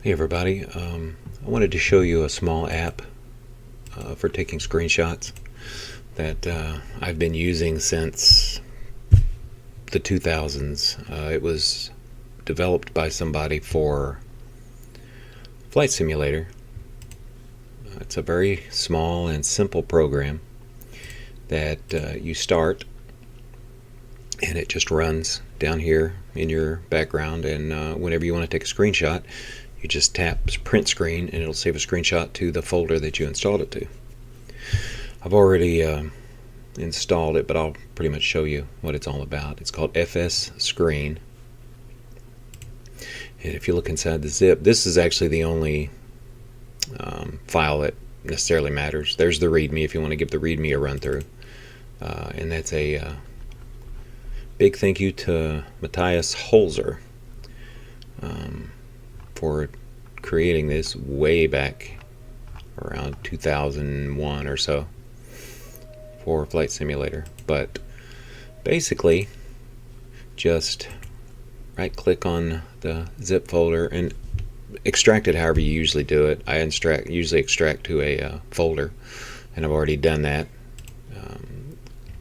Hey everybody, I wanted to show you a small app for taking screenshots that I've been using since the 2000s. It was developed by somebody for Flight Simulator. It's a very small and simple program that you start, and it just runs down here in your background, and whenever you want to take a screenshot, you just tap print screen and it'll save a screenshot to the folder that you installed it to. I've already installed it, but I'll pretty much show you what it's all about. It's called FS Screen, and if you look inside the zip, this is actually the only file that necessarily matters. There's the README if you want to give the README a run through, and that's a big thank you to Matthias Holzer for creating this way back around 2001 or so for Flight Simulator. But basically, just right click on the zip folder and extract it however you usually do it. I usually extract to a folder, and I've already done that,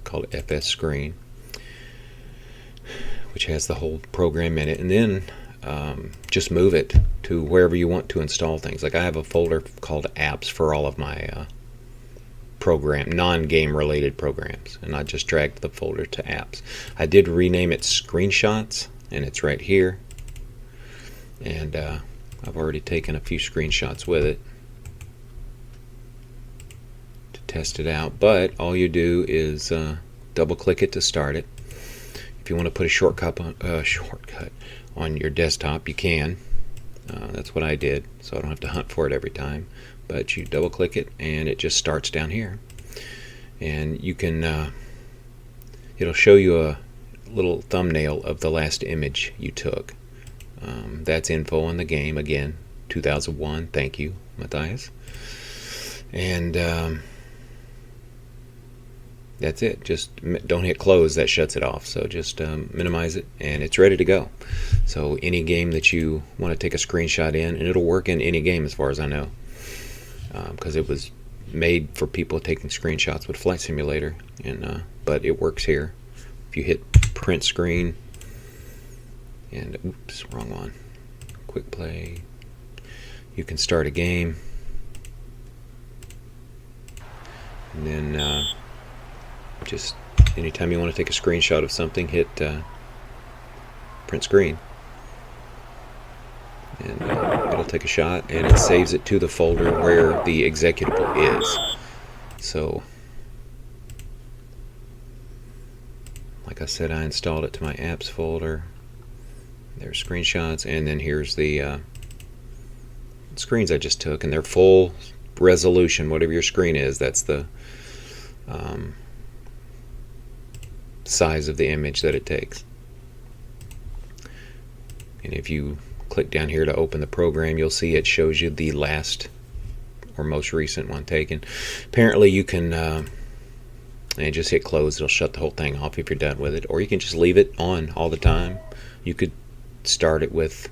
called FS Screen, which has the whole program in it, and then just move it to wherever you want to install things. Like I have a folder called apps for all of my non-game related programs, and I just dragged the folder to apps. I did rename it screenshots, and it's right here, and I've already taken a few screenshots with it to test it out. But all you do is double click it to start it. If you want to put a shortcut on your desktop, you can. That's what I did, so I don't have to hunt for it every time. But you double click it and it just starts down here, and you can it'll show you a little thumbnail of the last image you took. That's info on the game, again 2001. Thank you, Matthias. And that's it. Just don't hit close, that shuts it off. So just minimize it and it's ready to go. So any game that you want to take a screenshot in, and it'll work in any game as far as I know, because it was made for people taking screenshots with Flight Simulator, and but it works here. If you hit print screen and oops, wrong one, quick play, you can start a game, and then just anytime you want to take a screenshot of something, hit print screen, and it'll take a shot, and it saves it to the folder where the executable is. So like I said, I installed it to my apps folder. There's screenshots, and then here's the screens I just took, and they're full resolution. Whatever your screen is, that's the size of the image that it takes. And if you click down here to open the program, you'll see it shows you the last or most recent one taken. Apparently you can and just hit close, it'll shut the whole thing off if you're done with it, or you can just leave it on all the time. You could start it with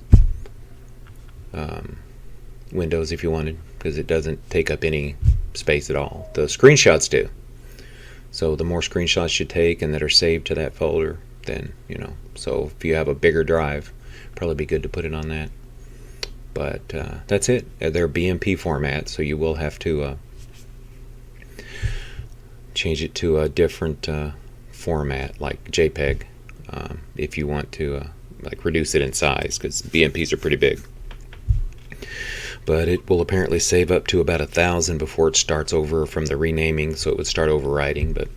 Windows if you wanted, because it doesn't take up any space at all. The screenshots do. So the more screenshots you take and that are saved to that folder, then, so if you have a bigger drive, probably be good to put it on that. But that's it. They're BMP format, so you will have to change it to a different format, like JPEG, if you want to like reduce it in size, because BMPs are pretty big. But it will apparently save up to about 1,000 before it starts over from the renaming, so it would start overwriting. But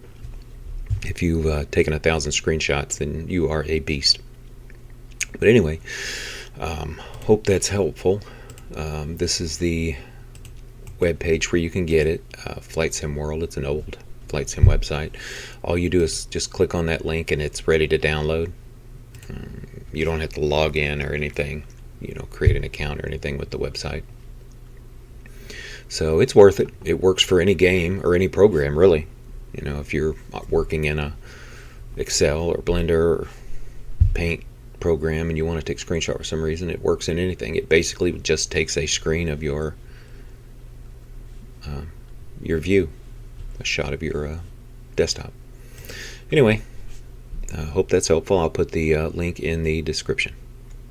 if you've taken 1,000 screenshots, then you are a beast. But anyway, hope that's helpful. This is the web page where you can get it, Flight Sim World. It's an old Flight Sim website. All you do is just click on that link and it's ready to download. You don't have to log in or anything, create an account or anything with the website. So it's worth it. It works for any game or any program, really. If you're working in a Excel or Blender or Paint program and you want to take a screenshot for some reason, it works in anything. It basically just takes a screen of your view, a shot of your desktop. Anyway, I hope that's helpful. I'll put the link in the description.